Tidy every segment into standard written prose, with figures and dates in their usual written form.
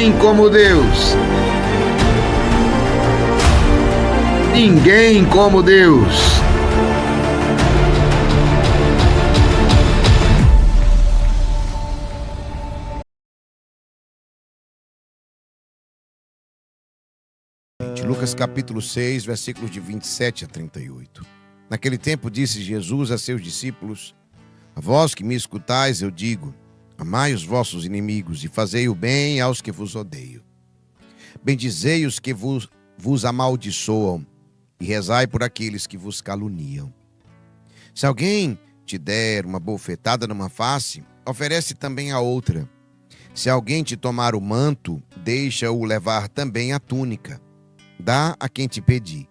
Ninguém como Deus. Ninguém como Deus. Lucas capítulo 6, versículos de 27 a 38. Naquele tempo disse Jesus a seus discípulos: a vós que me escutais, eu digo, amai os vossos inimigos e fazei o bem aos que vos odeiam. Bendizei os que vos amaldiçoam e rezai por aqueles que vos caluniam. Se alguém te der uma bofetada numa face, oferece também a outra. Se alguém te tomar o manto, deixa-o levar também a túnica. Dá a quem te pedir.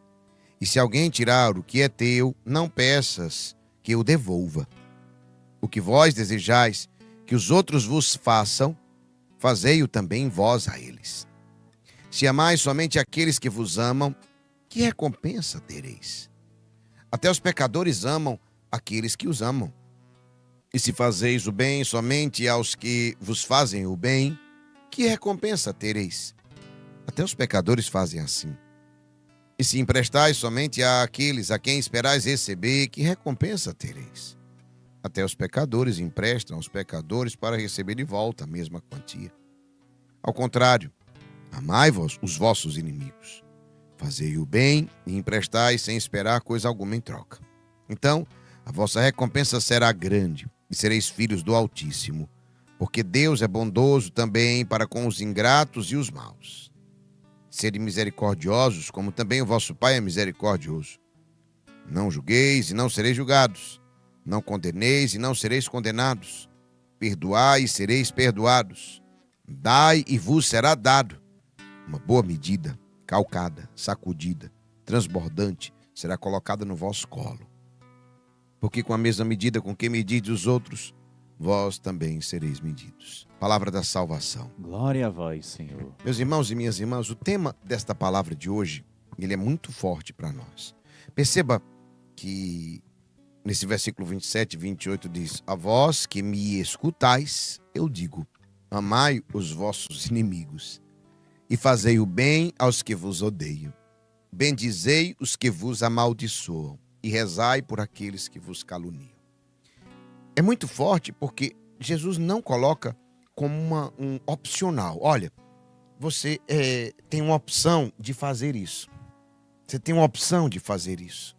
E se alguém tirar o que é teu, não peças que o devolva. O que vós desejais que os outros vos façam, fazei-o também vós a eles. Se amais somente aqueles que vos amam, que recompensa tereis? Até os pecadores amam aqueles que os amam. E se fazeis o bem somente aos que vos fazem o bem, que recompensa tereis? Até os pecadores fazem assim. E se emprestais somente àqueles a quem esperais receber, que recompensa tereis? Até os pecadores emprestam aos pecadores para receber de volta a mesma quantia. Ao contrário, amai-vos os vossos inimigos. Fazei o bem e emprestai sem esperar coisa alguma em troca. Então, a vossa recompensa será grande e sereis filhos do Altíssimo, porque Deus é bondoso também para com os ingratos e os maus. Sede misericordiosos, como também o vosso Pai é misericordioso. Não julgueis e não sereis julgados. Não condeneis e não sereis condenados. Perdoai e sereis perdoados. Dai e vos será dado. Uma boa medida, calcada, sacudida, transbordante, será colocada no vosso colo. Porque com a mesma medida com que medides os outros, vós também sereis medidos. Palavra da salvação. Glória a vós, Senhor. Meus irmãos e minhas irmãs, o tema desta palavra de hoje, ele é muito forte para nós. Perceba que nesse versículo 27 e 28 diz: a vós que me escutais, eu digo, amai os vossos inimigos e fazei o bem aos que vos odeiam. Bendizei os que vos amaldiçoam e rezai por aqueles que vos caluniam. É muito forte porque Jesus não coloca como um opcional. Olha, você tem uma opção de fazer isso. Você tem uma opção de fazer isso.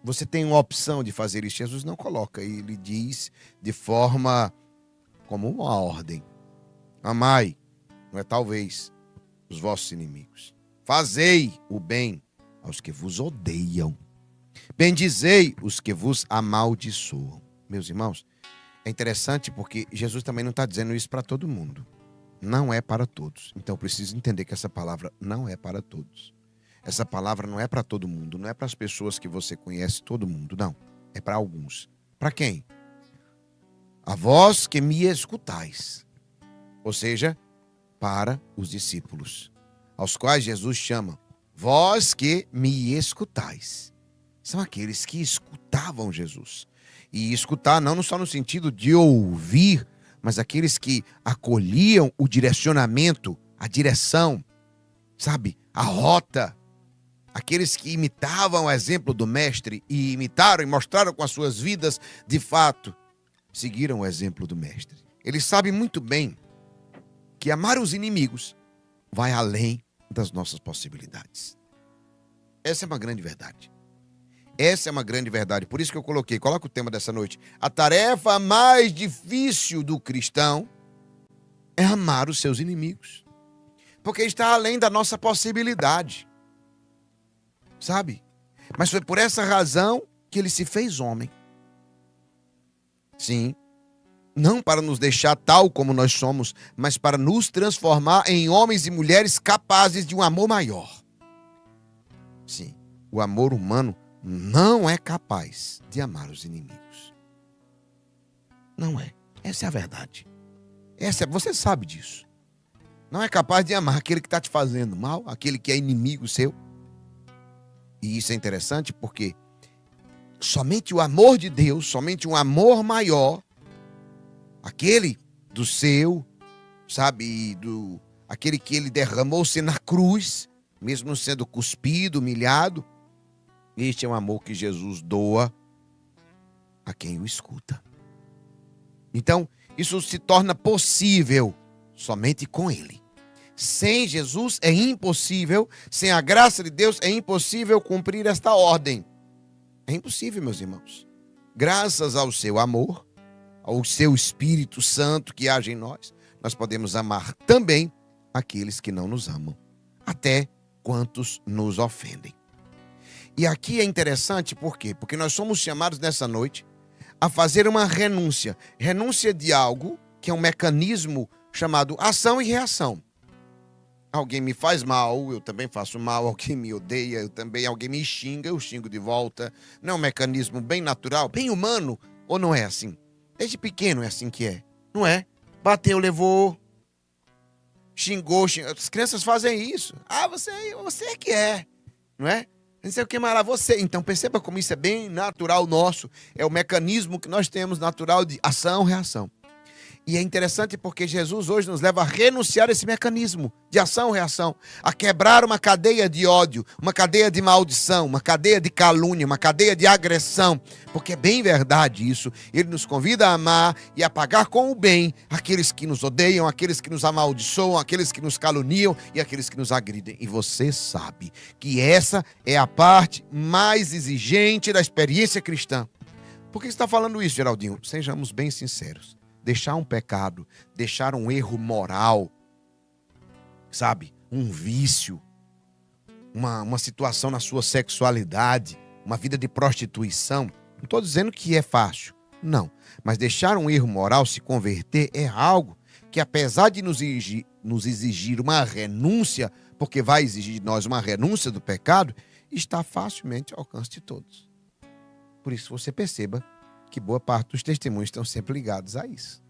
Você tem uma opção de fazer isso. Jesus não coloca. Ele diz de forma como uma ordem. Amai, não é talvez, os vossos inimigos. Fazei o bem aos que vos odeiam. Bendizei os que vos amaldiçoam. Meus irmãos, é interessante porque Jesus também não está dizendo isso para todo mundo. Não é para todos. Então, eu preciso entender que essa palavra não é para todos. Essa palavra não é para todo mundo. Não é para as pessoas que você conhece, todo mundo. Não. É para alguns. Para quem? A vós que me escutais. Ou seja, para os discípulos, aos quais Jesus chama vós que me escutais. São aqueles que escutavam Jesus. E escutar não só no sentido de ouvir, mas aqueles que acolhiam o direcionamento, a direção, sabe? A rota. Aqueles que imitavam o exemplo do mestre e imitaram e mostraram com as suas vidas, de fato, seguiram o exemplo do mestre. Eles sabem muito bem que amar os inimigos vai além das nossas possibilidades. Essa é uma grande verdade. Essa é uma grande verdade. Por isso que eu coloca o tema dessa noite. A tarefa mais difícil do cristão é amar os seus inimigos. Porque está além da nossa possibilidade. Sabe? Mas foi por essa razão que ele se fez homem. Sim. Não para nos deixar tal como nós somos, mas para nos transformar em homens e mulheres capazes de um amor maior. Sim. O amor humano não é capaz de amar os inimigos. Não é. Essa é a verdade. Você sabe disso. Não é capaz de amar aquele que está te fazendo mal, aquele que é inimigo seu. E isso é interessante porque somente o amor de Deus, somente um amor maior, aquele do seu, sabe, aquele que ele derramou-se na cruz, mesmo sendo cuspido, humilhado. Este é um amor que Jesus doa a quem o escuta. Então, isso se torna possível somente com ele. Sem Jesus é impossível, sem a graça de Deus é impossível cumprir esta ordem. É impossível, meus irmãos. Graças ao seu amor, ao seu Espírito Santo que age em nós, nós podemos amar também aqueles que não nos amam, até quantos nos ofendem. E aqui é interessante, por quê? Porque nós somos chamados nessa noite a fazer uma renúncia. Renúncia de algo que é um mecanismo chamado ação e reação. Alguém me faz mal, eu também faço mal. Alguém me odeia, alguém me xinga, eu xingo de volta. Não é um mecanismo bem natural, bem humano, ou não é assim? Desde pequeno é assim que é, não é? Bateu, levou, xingou. As crianças fazem isso. Ah, você é que é, não é? Não sei o que mais lá, você. Então perceba como isso é bem natural nosso. É o mecanismo que nós temos natural de ação, reação. E é interessante porque Jesus hoje nos leva a renunciar a esse mecanismo de ação, reação. A quebrar uma cadeia de ódio, uma cadeia de maldição, uma cadeia de calúnia, uma cadeia de agressão. Porque é bem verdade isso. Ele nos convida a amar e a pagar com o bem aqueles que nos odeiam, aqueles que nos amaldiçoam, aqueles que nos caluniam e aqueles que nos agridem. E você sabe que essa é a parte mais exigente da experiência cristã. Por que você está falando isso, Geraldinho? Sejamos bem sinceros. Deixar um pecado, deixar um erro moral, sabe? Um vício, uma situação na sua sexualidade, uma vida de prostituição. Não estou dizendo que é fácil, não. Mas deixar um erro moral, se converter, é algo que, apesar de nos exigir uma renúncia, porque vai exigir de nós uma renúncia do pecado, está facilmente ao alcance de todos. Por isso você perceba que boa parte dos testemunhos estão sempre ligados a isso.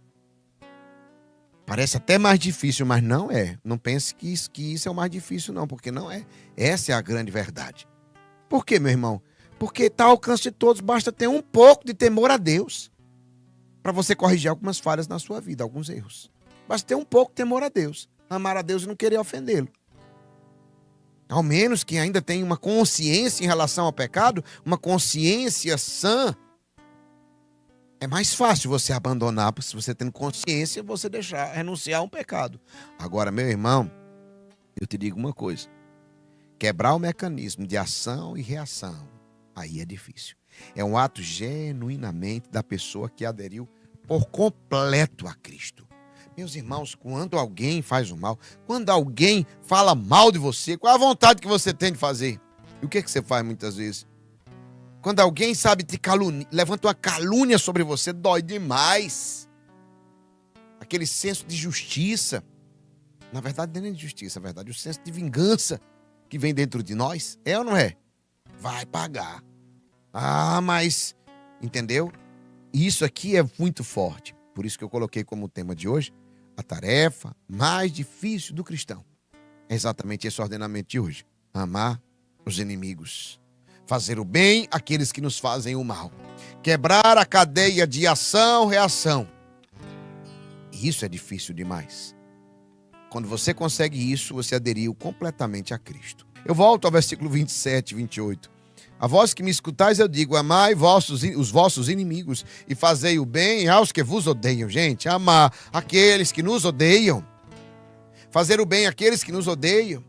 Parece até mais difícil, mas não é. Não pense que isso é o mais difícil, não, porque não é. Essa é a grande verdade. Por quê, meu irmão? Porque está ao alcance de todos, basta ter um pouco de temor a Deus para você corrigir algumas falhas na sua vida, alguns erros. Basta ter um pouco de temor a Deus, amar a Deus e não querer ofendê-lo. Ao menos que ainda tenha uma consciência em relação ao pecado, uma consciência sã. É mais fácil você abandonar, porque se você tem consciência, você renunciar a um pecado. Agora, meu irmão, eu te digo uma coisa. Quebrar o mecanismo de ação e reação, aí é difícil. É um ato genuinamente da pessoa que aderiu por completo a Cristo. Meus irmãos, quando alguém faz o mal, quando alguém fala mal de você, qual é a vontade que você tem de fazer? E o que você faz muitas vezes? Quando alguém, sabe, te calunia, levanta uma calúnia sobre você, dói demais. Aquele senso de justiça. Na verdade, não é nem de justiça, na verdade, o senso de vingança que vem dentro de nós. É ou não é? Vai pagar. Ah, mas... Entendeu? Isso aqui é muito forte. Por isso que eu coloquei como tema de hoje a tarefa mais difícil do cristão. É exatamente esse ordenamento de hoje. Amar os inimigos. Fazer o bem àqueles que nos fazem o mal. Quebrar a cadeia de ação, reação. E isso é difícil demais. Quando você consegue isso, você aderiu completamente a Cristo. Eu volto ao versículo 27, 28. A vós que me escutais, eu digo, amai os vossos inimigos e fazei o bem aos que vos odeiam. Gente, amar aqueles que nos odeiam. Fazer o bem àqueles que nos odeiam.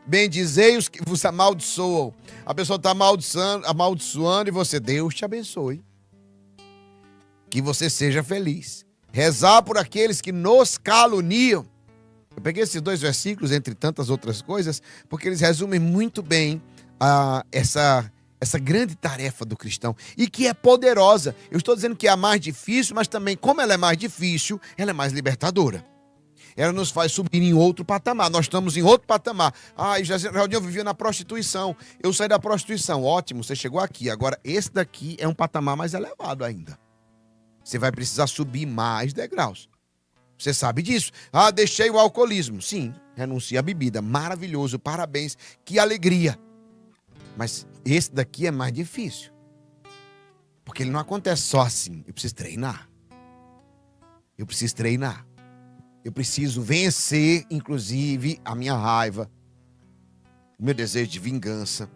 Bendizei os que vos amaldiçoam. A pessoa está amaldiçoando e você, Deus te abençoe. Que você seja feliz. Rezar por aqueles que nos caluniam. Eu peguei esses dois versículos, entre tantas outras coisas, porque eles resumem muito bem essa grande tarefa do cristão e que é poderosa. Eu estou dizendo que é a mais difícil, mas também, como ela é mais difícil, ela é mais libertadora. Ela nos faz subir em outro patamar. Nós estamos em outro patamar. Ah, eu vivia na prostituição. Eu saí da prostituição. Ótimo, você chegou aqui. Agora, esse daqui é um patamar mais elevado ainda. Você vai precisar subir mais degraus. Você sabe disso. Ah, deixei o alcoolismo. Sim, renunciei à bebida. Maravilhoso, parabéns. Que alegria. Mas esse daqui é mais difícil. Porque ele não acontece só assim. Eu preciso treinar. Eu preciso vencer, inclusive, a minha raiva, o meu desejo de vingança.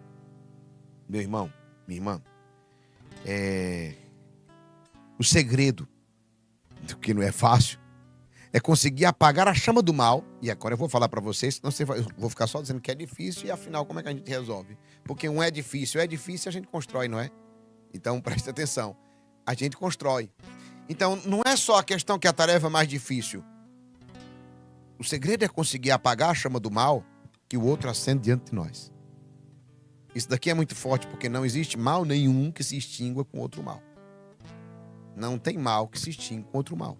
Meu irmão, minha irmã, o segredo, do que não é fácil, é conseguir apagar a chama do mal. E agora eu vou falar para vocês, senão eu vou ficar só dizendo que é difícil e afinal como é que a gente resolve? Porque é difícil a gente constrói, não é? Então preste atenção, a gente constrói. Então não é só a questão que a tarefa é mais difícil. O segredo é conseguir apagar a chama do mal que o outro acende diante de nós. Isso daqui é muito forte porque não existe mal nenhum que se extingua com outro mal. Não tem mal que se extingue com outro mal.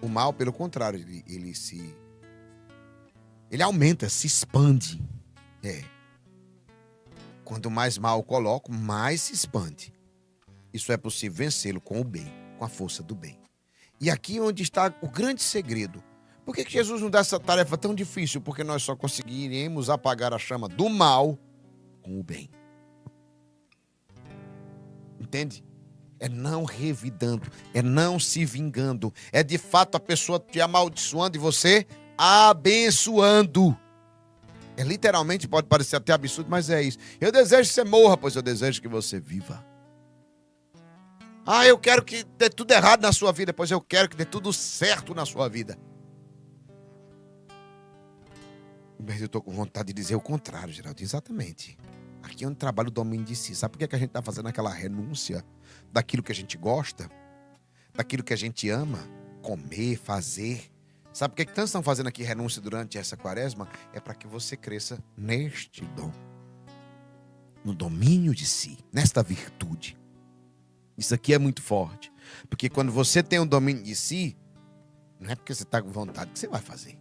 O mal, pelo contrário, ele aumenta, se expande. Quanto mais mal eu coloco, mais se expande. Isso é possível vencê-lo com o bem, com a força do bem. E aqui é onde está o grande segredo. Por que Jesus nos dá essa tarefa tão difícil? Porque nós só conseguiremos apagar a chama do mal com o bem. Entende? É não revidando, é não se vingando, é de fato a pessoa te amaldiçoando e você abençoando. Literalmente, pode parecer até absurdo, mas é isso. Eu desejo que você morra, pois eu desejo que você viva. Eu quero que dê tudo errado na sua vida, pois eu quero que dê tudo certo na sua vida. Mas eu estou com vontade de dizer o contrário, Geraldo. Exatamente. Aqui é onde trabalha o domínio de si. Sabe por que a gente está fazendo aquela renúncia daquilo que a gente gosta? Daquilo que a gente ama? Comer, fazer. Sabe por que tantos estão fazendo aqui renúncia durante essa quaresma? É para que você cresça neste dom. No domínio de si. Nesta virtude. Isso aqui é muito forte. Porque quando você tem um domínio de si, não é porque você está com vontade que você vai fazer.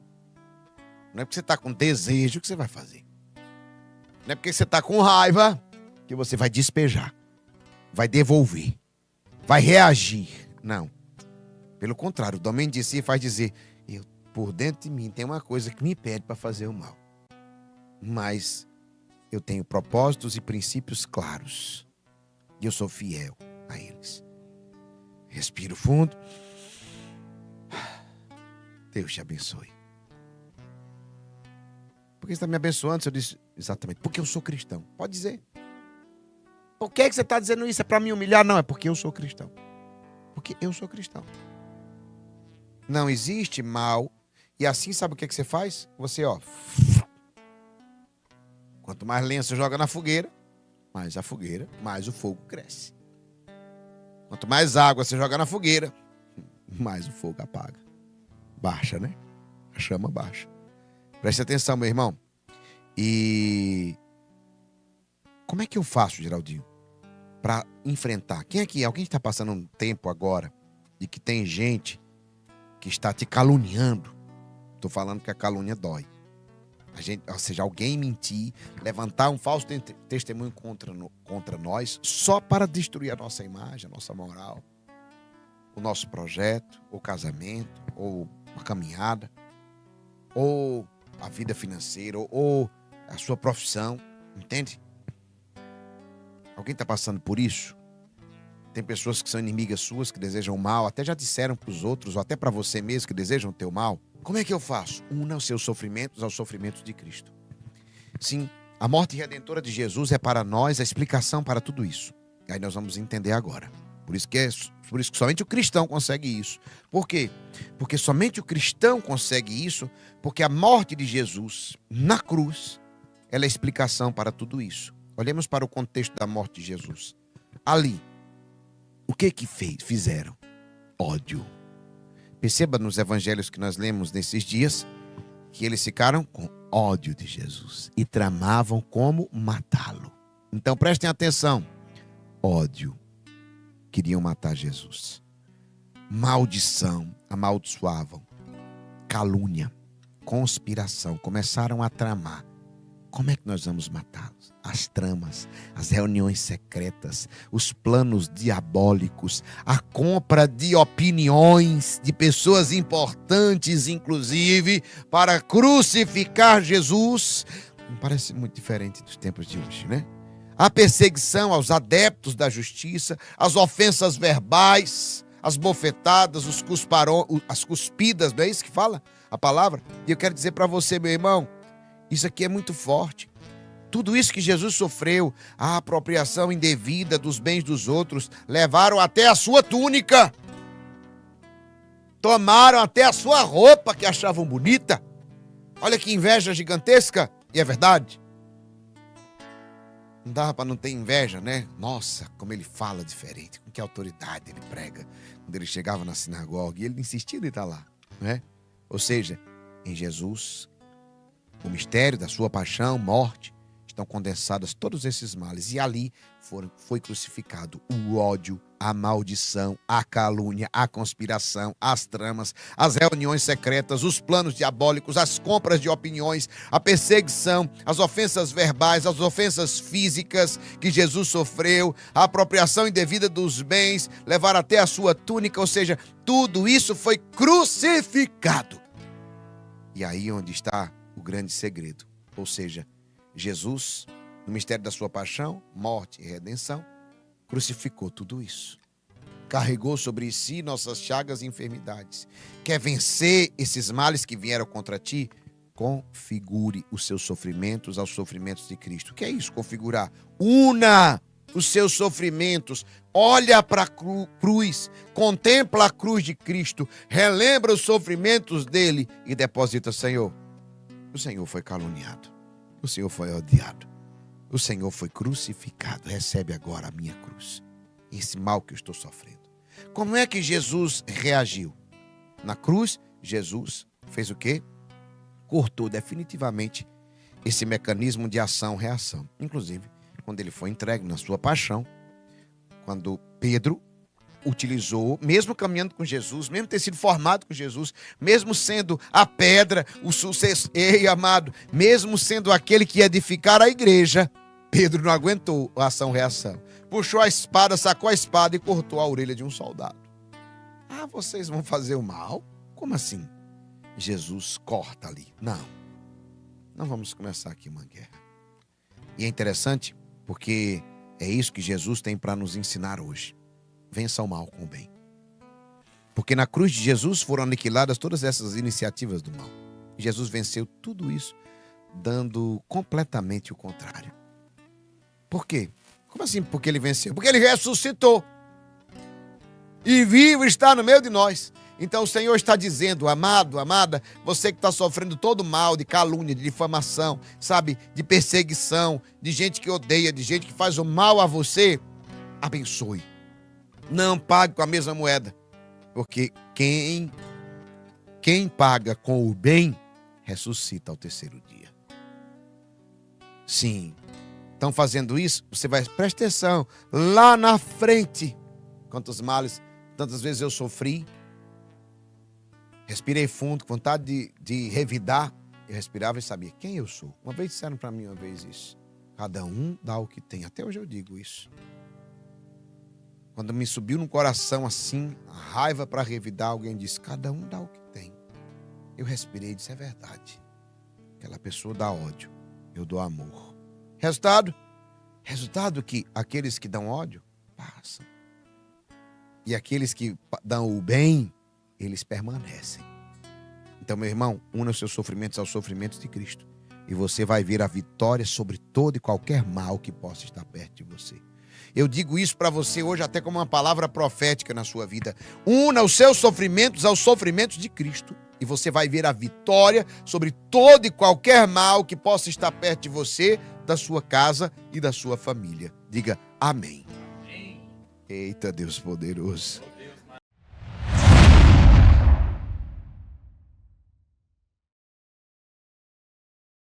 Não é porque você está com desejo que você vai fazer. Não é porque você está com raiva que você vai despejar, vai devolver, vai reagir. Não. Pelo contrário, o domínio de si faz dizer, por dentro de mim tem uma coisa que me pede para fazer o mal. Mas eu tenho propósitos e princípios claros. E eu sou fiel a eles. Respiro fundo. Deus te abençoe. Por que você está me abençoando? Eu disse, exatamente, porque eu sou cristão. Pode dizer. Por que você está dizendo isso? É para me humilhar? Não, é porque eu sou cristão. Porque eu sou cristão. Não existe mal. E assim, sabe o que você faz? Você, quanto mais lenha você joga na fogueira, mais o fogo cresce. Quanto mais água você joga na fogueira, mais o fogo apaga. Baixa, né? A chama baixa. Preste atenção, meu irmão. E como é que eu faço, Geraldinho, para enfrentar? Quem aqui, alguém está passando um tempo agora de que tem gente que está te caluniando? Estou falando que a calúnia dói. Ou seja, alguém mentir, levantar um falso testemunho contra nós, só para destruir a nossa imagem, a nossa moral, o nosso projeto, o casamento, ou a caminhada, ou a vida financeira, ou a sua profissão, entende? Alguém está passando por isso? Tem pessoas que são inimigas suas, que desejam o mal, até já disseram para os outros, ou até para você mesmo, que desejam o teu mal. Como é que eu faço? Una os seus sofrimentos aos sofrimentos de Cristo. Sim, a morte redentora de Jesus é para nós a explicação para tudo isso. E aí nós vamos entender agora. Por isso que somente o cristão consegue isso. Por quê? Porque somente o cristão consegue isso, porque a morte de Jesus na cruz, ela é a explicação para tudo isso. Olhemos para o contexto da morte de Jesus. Ali, o que fizeram? Ódio. Perceba nos evangelhos que nós lemos nesses dias, que eles ficaram com ódio de Jesus e tramavam como matá-lo. Então prestem atenção. Ódio. Queriam matar Jesus. Maldição, amaldiçoavam. Calúnia, conspiração, começaram a tramar. Como é que nós vamos matá-los? As tramas, as reuniões secretas, os planos diabólicos, a compra de opiniões de pessoas importantes, inclusive, para crucificar Jesus. Não parece muito diferente dos tempos de hoje, né? A perseguição aos adeptos da justiça, as ofensas verbais, as bofetadas, as cuspidas, não é isso que fala a palavra? E eu quero dizer para você, meu irmão, isso aqui é muito forte. Tudo isso que Jesus sofreu, a apropriação indevida dos bens dos outros, levaram até a sua túnica. Tomaram até a sua roupa que achavam bonita. Olha que inveja gigantesca. E é verdade. Não dava para não ter inveja, né? Nossa, como ele fala diferente, com que autoridade ele prega. Quando ele chegava na sinagoga, e ele insistia em estar lá, né? Ou seja, em Jesus, o mistério da sua paixão, morte, estão condensados todos esses males. E ali foi crucificado o ódio, a maldição, a calúnia, a conspiração, as tramas, as reuniões secretas, os planos diabólicos, as compras de opiniões, a perseguição, as ofensas verbais, as ofensas físicas que Jesus sofreu, a apropriação indevida dos bens, levar até a sua túnica, ou seja, tudo isso foi crucificado. E aí onde está o grande segredo, ou seja, Jesus, no mistério da sua paixão, morte e redenção, crucificou tudo isso. Carregou sobre si nossas chagas e enfermidades. Quer vencer esses males que vieram contra ti? Configure os seus sofrimentos aos sofrimentos de Cristo. O que é isso, configurar? Una os seus sofrimentos. Olha para a cruz. Contempla a cruz de Cristo. Relembra os sofrimentos dele e deposita, Senhor. O Senhor foi caluniado. O Senhor foi odiado. O Senhor foi crucificado. Recebe agora a minha cruz. Esse mal que eu estou sofrendo. Como é que Jesus reagiu? Na cruz, Jesus fez o quê? Cortou definitivamente esse mecanismo de ação-reação. Inclusive, quando ele foi entregue na sua paixão, quando Pedro utilizou, mesmo caminhando com Jesus, mesmo ter sido formado com Jesus, mesmo sendo a pedra, o sucesso, ei, amado, mesmo sendo aquele que ia edificar a igreja, Pedro não aguentou a ação-reação. Puxou a espada, sacou a espada e cortou a orelha de um soldado. Ah, vocês vão fazer o mal? Como assim? Jesus corta ali. Não vamos começar aqui uma guerra. E é interessante porque é isso que Jesus tem para nos ensinar hoje. Vença o mal com o bem. Porque na cruz de Jesus foram aniquiladas todas essas iniciativas do mal. Jesus venceu tudo isso, dando completamente o contrário. Por quê? Como assim porque ele venceu? Porque ele ressuscitou. E vivo está no meio de nós. Então o Senhor está dizendo, amado, amada, você que está sofrendo todo mal de calúnia, de difamação, sabe, de perseguição, de gente que odeia, de gente que faz o mal a você, abençoe. Não pague com a mesma moeda, porque quem paga com o bem, ressuscita ao terceiro dia. Sim, estão fazendo isso, você vai, presta atenção, lá na frente, quantos males, tantas vezes eu sofri, respirei fundo, com vontade de revidar, eu respirava e sabia quem eu sou. Uma vez disseram para mim isso, cada um dá o que tem, até hoje eu digo isso. Quando me subiu no coração assim, a raiva para revidar, alguém disse, cada um dá o que tem. Eu respirei e disse, é verdade. Aquela pessoa dá ódio, eu dou amor. Resultado? Resultado que aqueles que dão ódio, passam. E aqueles que dão o bem, eles permanecem. Então, meu irmão, una os seus sofrimentos aos sofrimentos de Cristo. E você vai ver a vitória sobre todo e qualquer mal que possa estar perto de você. Eu digo isso para você hoje até como uma palavra profética na sua vida. Una os seus sofrimentos aos sofrimentos de Cristo. E você vai ver a vitória sobre todo e qualquer mal que possa estar perto de você, da sua casa e da sua família. Diga amém. Amém. Eita, Deus poderoso.